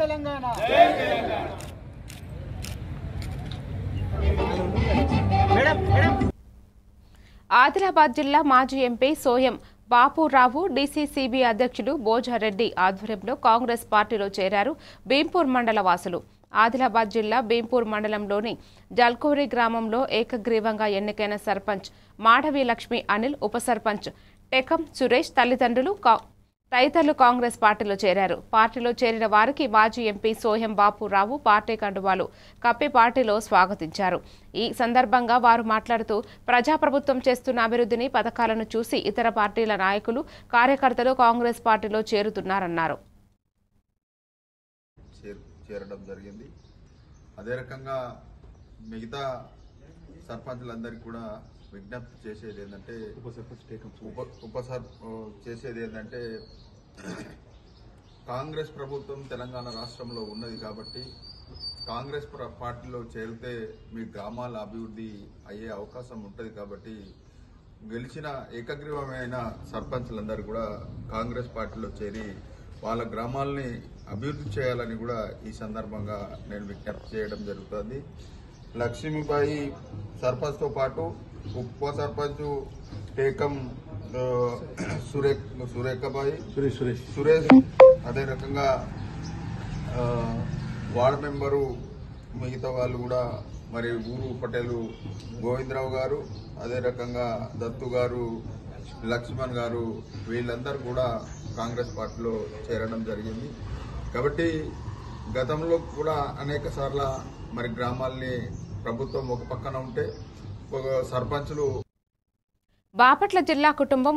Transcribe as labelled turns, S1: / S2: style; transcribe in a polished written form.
S1: తెలంగాణ
S2: ఆదిలాబాద్ జిల్లా మాజీ MP Soyam Bapurao DCCB అధ్యక్షుడు బోజారెడ్డి ఆధ్వర్యంలో కాంగ్రెస్ పార్టీలో చేరారు భీంపూర్ మండల వాసులు. ఆదిలాబాద్ జిల్లా భీంపూర్ మండలంలోని జల్కూరి గ్రామంలో ఏకగ్రీవంగా ఎన్నికైన సర్పంచ్ మాధవి లక్ష్మి అనిల్, ఉప సర్పంచ్ టెకం సురేష్ తల్లిదండ్రులు తదితరులు కాంగ్రెస్ పార్టీలో చేరారు. పార్టీలో చేరిన వారికి మాజీ ఎంపీ సోయం బాపురావు పార్టీ కండువాలు కప్పి పార్టీలో స్వాగతించారు. ఈ సందర్భంగా వారు మాట్లాడుతూ ప్రజాప్రభుత్వం చేస్తున్న అభివృద్ధిని, పథకాలను చూసి ఇతర పార్టీల నాయకులు, కార్యకర్తలు కాంగ్రెస్ పార్టీలో చేరుతున్నారన్నారు.
S3: చేరడం జరిగింది. అదే రకంగా మిగతా సర్పంచులందరికీ కూడా విజ్ఞప్తి చేసేది ఏంటంటే చేసేది ఏంటంటే కాంగ్రెస్ ప్రభుత్వం తెలంగాణ రాష్ట్రంలో ఉన్నది కాబట్టి కాంగ్రెస్ పార్టీలో చేరితే మీ గ్రామాల అభివృద్ధి అయ్యే అవకాశం ఉంటుంది కాబట్టి గెలిచిన ఏకగ్రీవమైన సర్పంచులందరూ కూడా కాంగ్రెస్ పార్టీలో చేరి వాళ్ళ గ్రామాలని అభివృద్ధి చేయాలని కూడా ఈ సందర్భంగా నేను విజ్ఞప్తి చేయడం జరుగుతుంది. లక్ష్మీబాయి సర్పంచ్తో పాటు ఉప సర్పంచ్ టేకం సురేష్, అదే రకంగా వార్డు మెంబరు మిగతా వాళ్ళు కూడా, మరి ఊరు పటేలు గోవిందరావు గారు, అదే రకంగా దత్తు గారు, లక్ష్మణ్ గారు, వీళ్ళందరూ కూడా కాంగ్రెస్ పార్టీలో చేరడం జరిగింది. కాబట్టి గతంలో కూడా అనేక సార్ల మరి గ్రామాల్ని ప్రభుత్వం ఒక పక్కన ఉంటే ఒక సర్పంచులు.
S2: బాపట్ల జిల్లా కుటుంబం